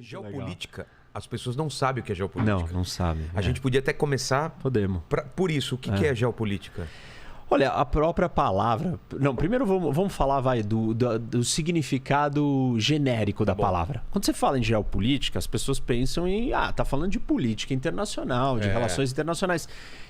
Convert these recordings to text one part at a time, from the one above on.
Geopolítica, as pessoas não sabem o que é geopolítica. Não sabem. A gente podia até começar... Podemos. Por isso, o que é geopolítica? Olha, a própria palavra... Não, primeiro vamos falar do significado genérico da palavra. Quando você fala em geopolítica, as pessoas pensam em... tá falando de política internacional, de relações internacionais.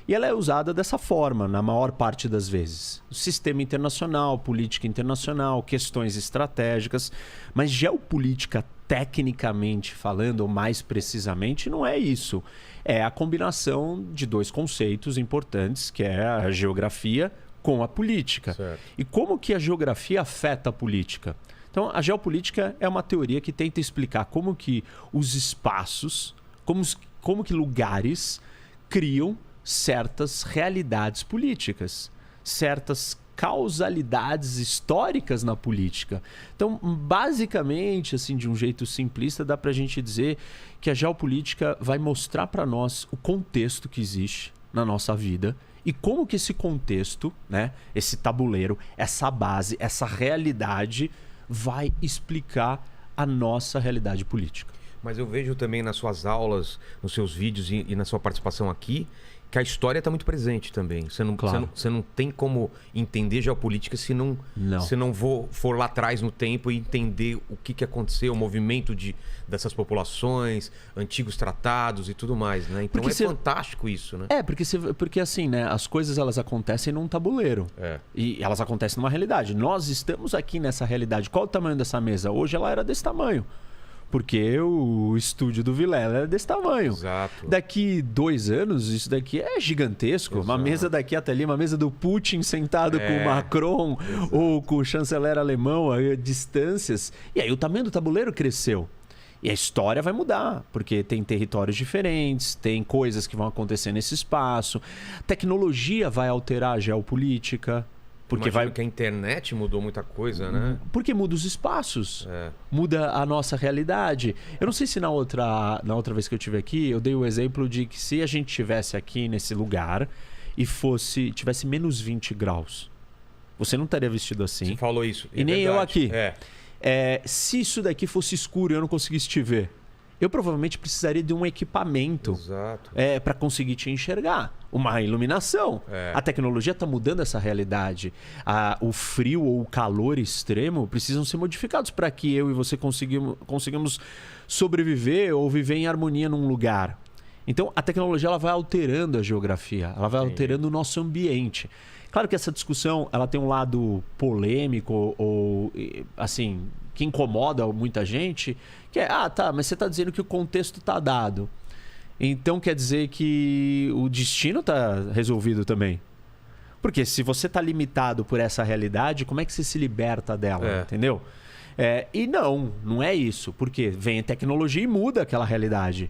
E ela é usada dessa forma, na maior parte das vezes. Sistema internacional, política internacional, questões estratégicas. Mas geopolítica, tecnicamente falando, ou mais precisamente, não é isso. É a combinação de dois conceitos importantes, que é a geografia com a política. Certo. E como que a geografia afeta a política? Então, a geopolítica é uma teoria que tenta explicar como que os espaços, como que lugares criam certas realidades políticas, certas causalidades históricas na política. Então, basicamente, assim, de um jeito simplista, dá para a gente dizer que a geopolítica vai mostrar para nós o contexto que existe na nossa vida e como que esse contexto, né, esse tabuleiro, essa base, essa realidade vai explicar a nossa realidade política. Mas eu vejo também nas suas aulas, nos seus vídeos e na sua participação aqui, que a história está muito presente também. Você não tem como entender geopolítica se não for lá atrás no tempo e entender o que aconteceu, o movimento dessas populações, antigos tratados e tudo mais, né? Então fantástico isso, né? Porque assim, né? As coisas elas acontecem num tabuleiro. E elas acontecem numa realidade. Nós estamos aqui nessa realidade. Qual o tamanho dessa mesa? Hoje ela era desse tamanho. Porque o estúdio do Vilela era desse tamanho. Exato. Daqui 2 anos, isso daqui é gigantesco. Exato. Uma mesa daqui até ali, uma mesa do Putin sentado com o Macron ou com o chanceler alemão a distâncias. E aí o tamanho do tabuleiro cresceu. E a história vai mudar, porque tem territórios diferentes, tem coisas que vão acontecer nesse espaço. Tecnologia vai alterar a geopolítica. Porque que a internet mudou muita coisa, né? Porque muda os espaços, muda a nossa realidade. Eu não sei se na outra vez que eu estive aqui, eu dei o exemplo de que se a gente estivesse aqui nesse lugar e tivesse menos 20 graus, você não estaria vestido assim. Você falou isso. E nem eu aqui. Se isso daqui fosse escuro e eu não conseguisse te ver, eu provavelmente precisaria de um equipamento para conseguir te enxergar. Uma iluminação. A tecnologia está mudando essa realidade. O frio ou o calor extremo precisam ser modificados para que eu e você consigamos sobreviver ou viver em harmonia num lugar. Então, a tecnologia ela vai alterando a geografia, ela vai alterando o nosso ambiente. Claro que essa discussão ela tem um lado polêmico ou assim, que incomoda muita gente, que é, mas você está dizendo que o contexto está dado. Então quer dizer que o destino está resolvido também. Porque se você está limitado por essa realidade, como é que você se liberta dela, entendeu? E não é isso. Porque vem a tecnologia e muda aquela realidade.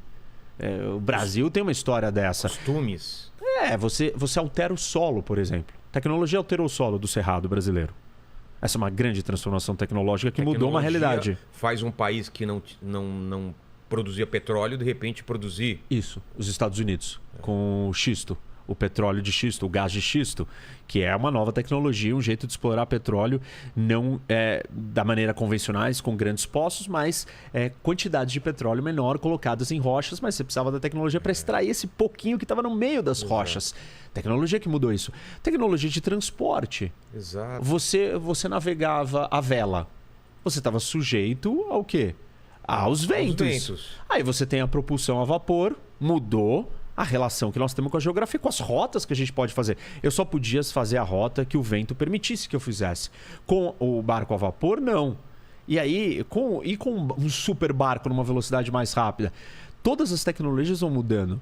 O Brasil tem uma história dessa. Costumes. Você altera o solo, por exemplo. A tecnologia alterou o solo do Cerrado brasileiro. Essa é uma grande transformação tecnológica que mudou uma realidade. Faz um país que não produzia petróleo, de repente produzir... Isso, os Estados Unidos, com o xisto, o petróleo de xisto, o gás de xisto, que é uma nova tecnologia, um jeito de explorar petróleo, não da maneira convencionais, com grandes poços, mas quantidades de petróleo menor colocadas em rochas, mas você precisava da tecnologia para extrair esse pouquinho que estava no meio das rochas. Tecnologia que mudou isso. Tecnologia de transporte. Exato. Você navegava a vela. Você estava sujeito ao quê? Aos ventos. Aí você tem a propulsão a vapor, mudou a relação que nós temos com a geografia, com as rotas que a gente pode fazer. Eu só podia fazer a rota que o vento permitisse que eu fizesse. Com o barco a vapor, não. E aí, com um super barco numa velocidade mais rápida, todas as tecnologias vão mudando.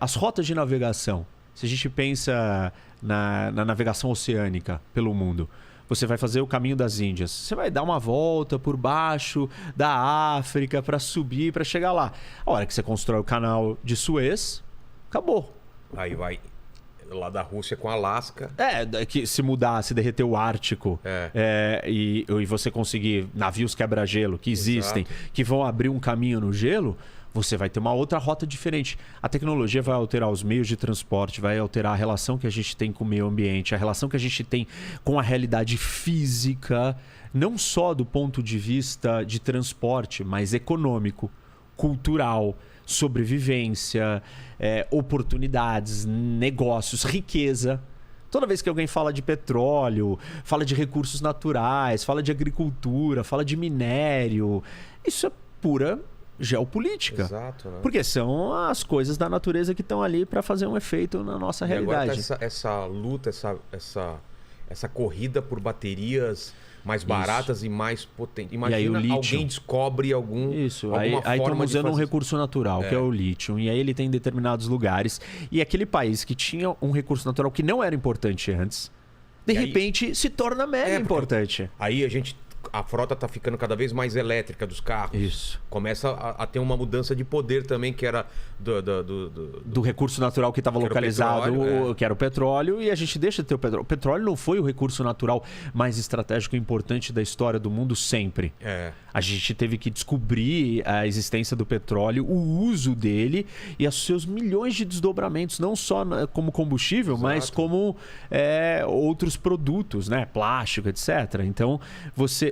As rotas de navegação. Se a gente pensa na navegação oceânica pelo mundo, você vai fazer o caminho das Índias. Você vai dar uma volta por baixo da África para subir, para chegar lá. A hora que você constrói o canal de Suez, acabou. Aí vai lá da Rússia com Alasca. Que se mudar, se derreter o Ártico e você conseguir navios quebra-gelo que existem, que vão abrir um caminho no gelo, você vai ter uma outra rota diferente. A tecnologia vai alterar os meios de transporte, vai alterar a relação que a gente tem com o meio ambiente, a relação que a gente tem com a realidade física, não só do ponto de vista de transporte, mas econômico. cultural, sobrevivência, oportunidades, negócios, riqueza. Toda vez que alguém fala de petróleo, fala de recursos naturais, fala de agricultura, fala de minério, isso é pura geopolítica. Exato, né? Porque são as coisas da natureza que estão ali para fazer um efeito na nossa realidade. Agora tá essa luta, essa corrida por baterias mais baratas e mais potentes. Imagina alguém descobre alguma aí forma estamos usando de um recurso natural, que é o lítio. E aí ele tem em determinados lugares. E aquele país que tinha um recurso natural que não era importante antes, de repente se torna mega importante. Aí a frota está ficando cada vez mais elétrica dos carros. Isso. Começa a ter uma mudança de poder também, que era do recurso natural que estava localizado, que era o petróleo, e a gente deixa de ter o petróleo. O petróleo não foi o recurso natural mais estratégico e importante da história do mundo sempre. A gente teve que descobrir a existência do petróleo, o uso dele e os seus milhões de desdobramentos, não só como combustível, mas como outros produtos, né? Plástico, etc. Então,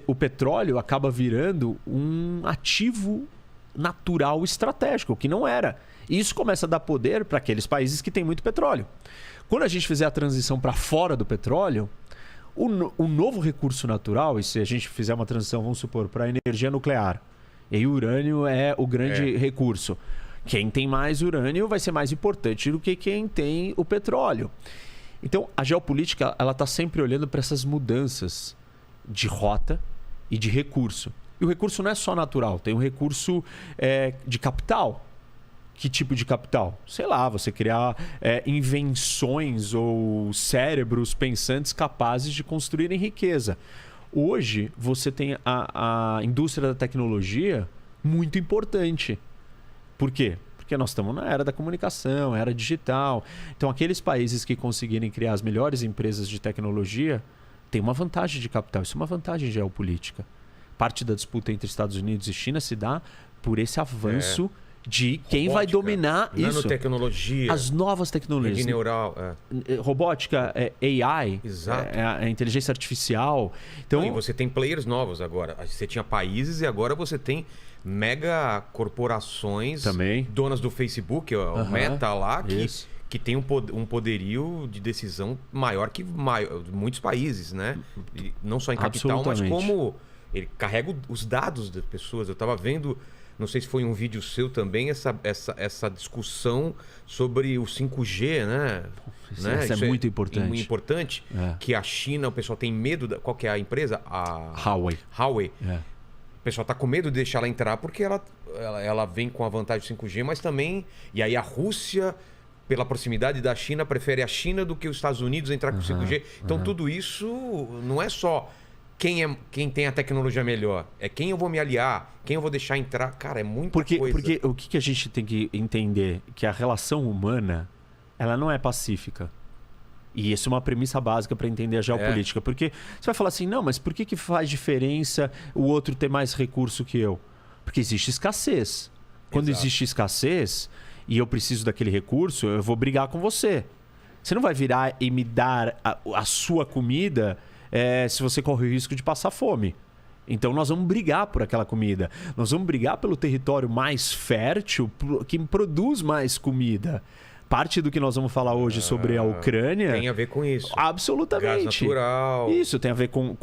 o petróleo acaba virando um ativo natural estratégico, que não era. E isso começa a dar poder para aqueles países que têm muito petróleo. Quando a gente fizer a transição para fora do petróleo, o novo recurso natural, e se a gente fizer uma transição, vamos supor, para a energia nuclear, e aí o urânio é o grande recurso. Quem tem mais urânio vai ser mais importante do que quem tem o petróleo. Então, a geopolítica ela está sempre olhando para essas mudanças de rota e de recurso. E o recurso não é só natural, tem um recurso de capital. Que tipo de capital? Sei lá, você criar invenções ou cérebros pensantes capazes de construírem riqueza. Hoje, você tem a indústria da tecnologia muito importante. Por quê? Porque nós estamos na era da comunicação, era digital. Então, aqueles países que conseguirem criar as melhores empresas de tecnologia têm uma vantagem de capital. Isso é uma vantagem geopolítica. Parte da disputa entre Estados Unidos e China se dá por esse avanço de quem vai dominar isso. Nanotecnologia. As novas tecnologias. Rede neural. Robótica, AI. Exato. A inteligência artificial. Então, e você tem players novos agora. Você tinha países e agora você tem mega corporações também. Donas do Facebook, o Meta lá, que tem um poderio de decisão maior que muitos países, né? E não só em capital, mas como ele carrega os dados das pessoas. Eu estava vendo, não sei se foi um vídeo seu também, essa discussão sobre o 5G, né? Isso é muito importante. Muito importante, que a China, o pessoal tem medo... Qual que é a empresa? A Huawei. O pessoal está com medo de deixar ela entrar porque ela vem com a vantagem do 5G, mas também... E aí a Rússia, pela proximidade da China, prefere a China do que os Estados Unidos entrar com o 5G. Então tudo isso não é só... Quem tem a tecnologia melhor? É quem eu vou me aliar, quem eu vou deixar entrar. Cara, é muita coisa. Porque o que a gente tem que entender? Que a relação humana, ela não é pacífica. E isso é uma premissa básica para entender a geopolítica. Porque você vai falar assim, não, mas por que faz diferença o outro ter mais recurso que eu? Porque existe escassez. Quando existe escassez e eu preciso daquele recurso, eu vou brigar com você. Você não vai virar e me dar a sua comida... se você corre o risco de passar fome. Então nós vamos brigar por aquela comida. Nós vamos brigar pelo território mais fértil, que produz mais comida. Parte do que nós vamos falar hoje sobre a Ucrânia... Tem a ver com isso. Absolutamente. Gás natural. Isso, tem a ver com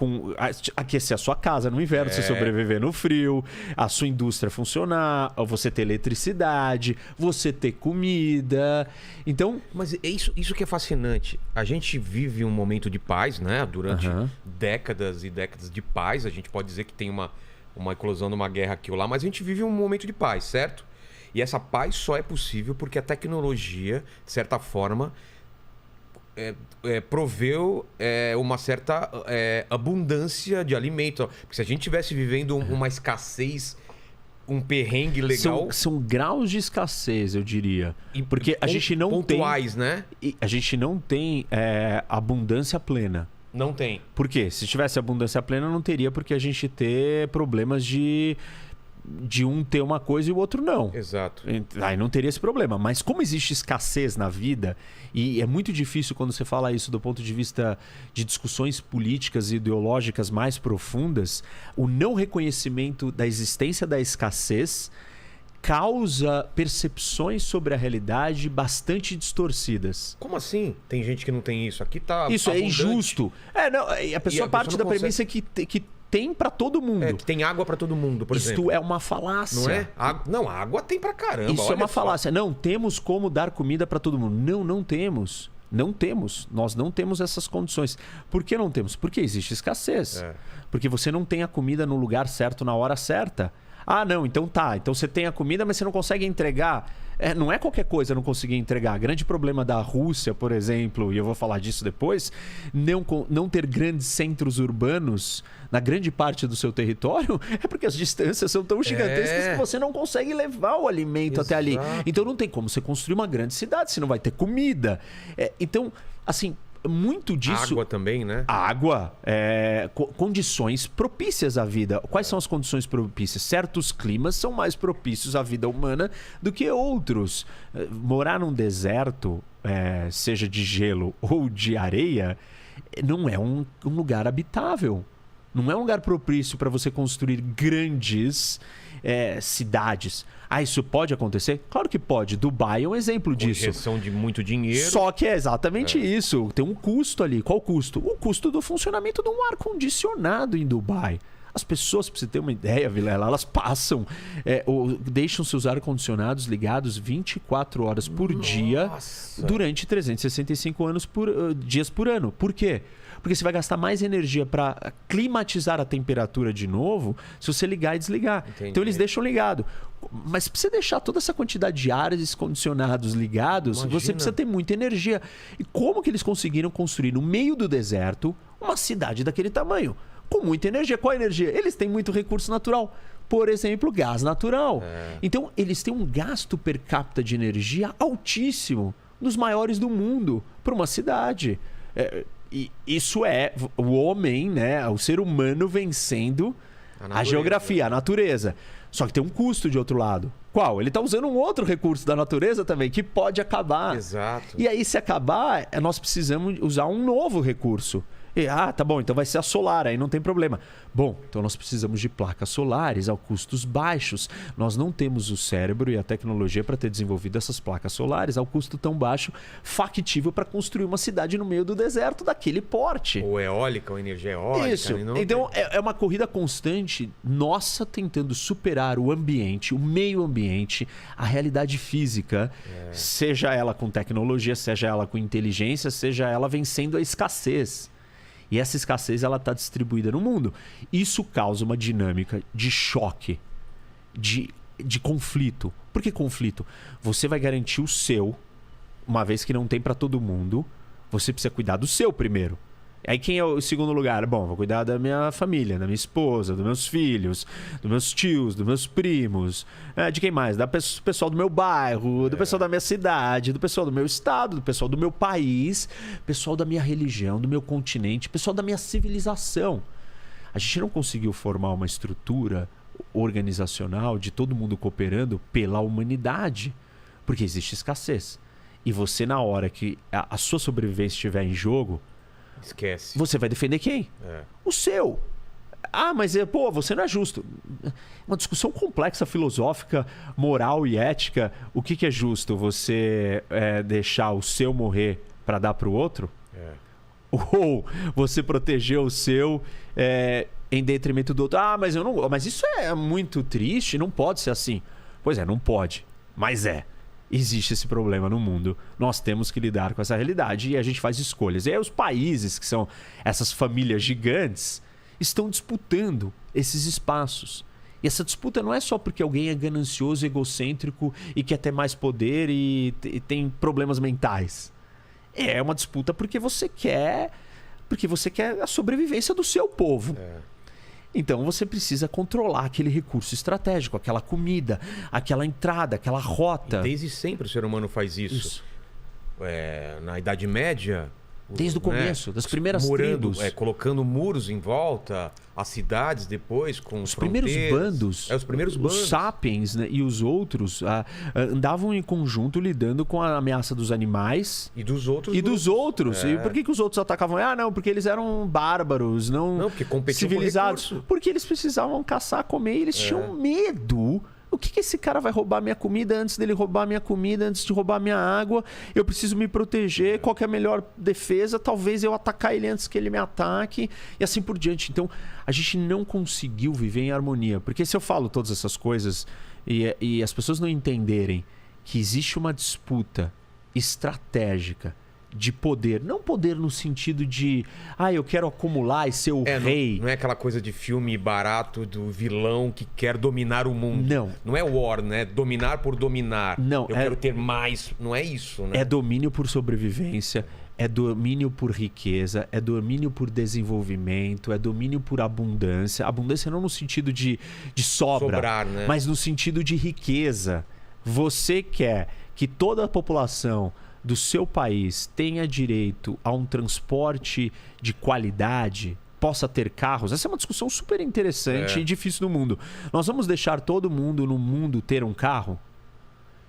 aquecer a sua casa no inverno, você sobreviver no frio, a sua indústria funcionar, você ter eletricidade, você ter comida. Então... Mas é isso que é fascinante. A gente vive um momento de paz, né? Durante décadas e décadas de paz. A gente pode dizer que tem uma eclosão de uma guerra aqui ou lá, mas a gente vive um momento de paz, certo? E essa paz só é possível porque a tecnologia, de certa forma, proveu uma certa abundância de alimento. Porque se a gente estivesse vivendo uma escassez, um perrengue legal... São graus de escassez, eu diria. Porque a gente não pontuais, né? A gente não tem abundância plena. Não tem. Por quê? Se tivesse abundância plena, não teria porque a gente ter problemas de um ter uma coisa e o outro não. Exato. Aí não teria esse problema. Mas como existe escassez na vida, e é muito difícil quando você fala isso do ponto de vista de discussões políticas e ideológicas mais profundas, o não reconhecimento da existência da escassez causa percepções sobre a realidade bastante distorcidas. Como assim? Tem gente que não tem isso. Aqui tá isso abundante. É injusto. A pessoa parte da premissa que tem para todo mundo. Que tem água para todo mundo, por exemplo. Isto é uma falácia. Não é? Não, água tem pra caramba. Isso é uma falácia. Não temos como dar comida para todo mundo. Não temos. Não temos. Nós não temos essas condições. Por que não temos? Porque existe escassez. Porque você não tem a comida no lugar certo, na hora certa. Ah, não, então tá. Então você tem a comida, mas você não consegue entregar. Não é qualquer coisa não conseguir entregar. Grande problema da Rússia, por exemplo, e eu vou falar disso depois, não ter grandes centros urbanos na grande parte do seu território é porque as distâncias são tão gigantescas que você não consegue levar o alimento até ali. Então não tem como você construir uma grande cidade se não vai ter comida. Então, assim... Muito disso... Água também, né? Água. Condições propícias à vida. Quais são as condições propícias? Certos climas são mais propícios à vida humana do que outros. Morar num deserto, seja de gelo ou de areia, não é um lugar habitável. Não é um lugar propício para você construir grandes cidades. Isso pode acontecer? Claro que pode. Dubai é um exemplo disso. Injeção de muito dinheiro. Só que é exatamente isso. Tem um custo ali. Qual o custo? O custo do funcionamento de um ar-condicionado em Dubai. As pessoas, para você ter uma ideia, Vilela, elas passam, deixam seus ar-condicionados ligados 24 horas por dia durante 365 dias por ano. Por quê? Porque você vai gastar mais energia para climatizar a temperatura de novo se você ligar e desligar. Entendi. Então eles deixam ligado. Mas para você deixar toda essa quantidade de ares condicionados ligados, você precisa ter muita energia. E como que eles conseguiram construir no meio do deserto uma cidade daquele tamanho? Com muita energia. Qual a energia? Eles têm muito recurso natural. Por exemplo, gás natural. Então, eles têm um gasto per capita de energia altíssimo, dos maiores do mundo, para uma cidade. E isso é o homem, né? O ser humano vencendo a geografia, a natureza. Só que tem um custo de outro lado. Qual? Ele está usando um outro recurso da natureza também, que pode acabar. Exato. E aí, se acabar, nós precisamos usar um novo recurso. Tá bom, então vai ser a solar, aí não tem problema. Bom, então nós precisamos de placas solares a custos baixos. Nós não temos o cérebro e a tecnologia para ter desenvolvido essas placas solares ao custo tão baixo, factível para construir uma cidade no meio do deserto daquele porte. Ou eólica, ou energia eólica. Isso. Então é uma corrida constante, nossa, tentando superar o ambiente, o meio ambiente, a realidade física, seja ela com tecnologia, seja ela com inteligência, seja ela vencendo a escassez. E essa escassez ela está distribuída no mundo. Isso causa uma dinâmica de choque, de conflito. Por que conflito? Você vai garantir o seu, uma vez que não tem para todo mundo, você precisa cuidar do seu primeiro. Aí quem é o segundo lugar? Bom, vou cuidar da minha família, da minha esposa, dos meus filhos, dos meus tios, dos meus primos. De quem mais? Do pessoal do meu bairro, do pessoal da minha cidade, do pessoal do meu estado, do pessoal do meu país, pessoal da minha religião, do meu continente, pessoal da minha civilização. A gente não conseguiu formar uma estrutura organizacional de todo mundo cooperando pela humanidade, porque existe escassez. E você, na hora que a sua sobrevivência estiver em jogo, esquece. Você vai defender quem? O seu. Mas você não é justo. Uma discussão complexa, filosófica, moral e ética. O que é justo? Você deixar o seu morrer para dar para o outro? Ou você proteger o seu em detrimento do outro? Mas eu não. Mas isso é muito triste. Não pode ser assim. Pois não pode. Mas existe esse problema no mundo. Nós temos que lidar com essa realidade e a gente faz escolhas. E aí os países, que são essas famílias gigantes, estão disputando esses espaços. E essa disputa não é só porque alguém é ganancioso, egocêntrico e quer ter mais poder e tem problemas mentais. É uma disputa porque você quer a sobrevivência do seu povo. Então você precisa controlar aquele recurso estratégico, aquela comida, aquela entrada, aquela rota. E desde sempre o ser humano faz isso. Na Idade Média... Desde o começo, das primeiras tribos. Colocando muros em volta, as cidades depois com os primeiros bandos. Os primeiros bandos. Os sapiens, né, e os outros andavam em conjunto lidando com a ameaça dos animais. E dos outros. E por que os outros atacavam? Não, porque eles eram bárbaros, não porque competiam civilizados. Porque eles precisavam caçar, comer e eles tinham medo. que esse cara vai roubar minha comida antes dele roubar minha comida, antes de roubar minha água? Eu preciso me proteger, qual que é a melhor defesa? Talvez eu atacar ele antes que ele me ataque e assim por diante. Então, a gente não conseguiu viver em harmonia. Porque se eu falo todas essas coisas e as pessoas não entenderem que existe uma disputa estratégica de poder, não poder no sentido de eu quero acumular e ser o rei. Não é aquela coisa de filme barato do vilão que quer dominar o mundo. Não é war, né? Dominar por dominar. Não, eu quero ter mais. Não é isso, né? É domínio por sobrevivência, é domínio por riqueza, é domínio por desenvolvimento, é domínio por abundância. Abundância não no sentido de sobrar, né? Mas no sentido de riqueza. Você quer que toda a população do seu país tenha direito a um transporte de qualidade, possa ter carros. Essa é uma discussão super interessante e difícil no mundo. Nós vamos deixar todo mundo no mundo ter um carro?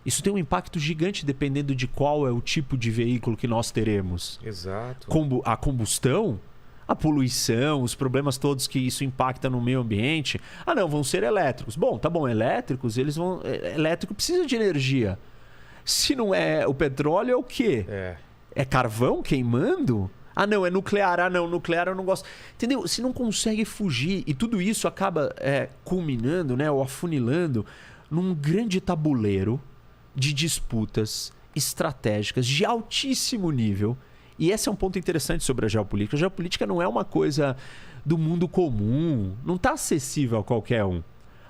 Isso tem um impacto gigante dependendo de qual é o tipo de veículo que nós teremos. Exato. A combustão, a poluição, os problemas todos que isso impacta no meio ambiente. Não, vão ser elétricos. Bom, tá bom, elétricos, elétrico precisa de energia. Se não é o petróleo, é o quê? É carvão queimando? Não, é nuclear. Não, nuclear eu não gosto. Entendeu? Você não consegue fugir. E tudo isso acaba culminando, né, ou afunilando num grande tabuleiro de disputas estratégicas de altíssimo nível. E esse é um ponto interessante sobre a geopolítica. A geopolítica não é uma coisa do mundo comum. Não está acessível a qualquer um.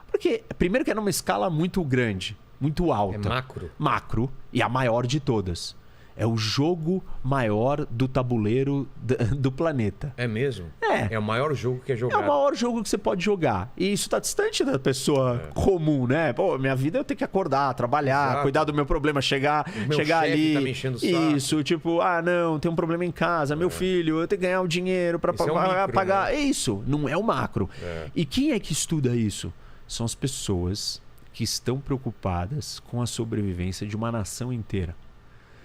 Porque, primeiro que é numa escala muito grande. Muito alta. É macro. Macro e a maior de todas. É o jogo maior do tabuleiro do planeta. É mesmo? É o maior jogo que é jogado. É o maior jogo que você pode jogar. E isso está distante da pessoa comum, né? Pô, minha vida eu tenho que acordar, trabalhar, cuidar do meu problema, chegar ali. Tá me enchendo o saco. Isso, tipo, não, tem um problema em casa, meu filho, eu tenho que ganhar o dinheiro para pagar. Né? É isso, não é o macro. E quem é que estuda isso? São as pessoas que estão preocupadas com a sobrevivência de uma nação inteira.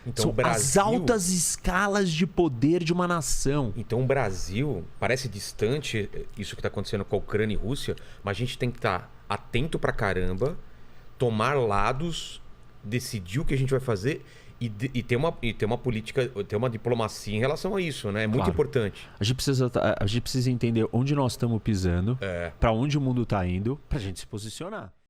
Então, São as altas escalas de poder de uma nação. Então o Brasil parece distante, isso que está acontecendo com a Ucrânia e Rússia, mas a gente tem que estar atento pra caramba, tomar lados, decidir o que a gente vai fazer e ter uma política, ter uma diplomacia em relação a isso, né? É muito importante. A gente precisa entender onde nós estamos pisando, para onde o mundo está indo, para a gente se posicionar.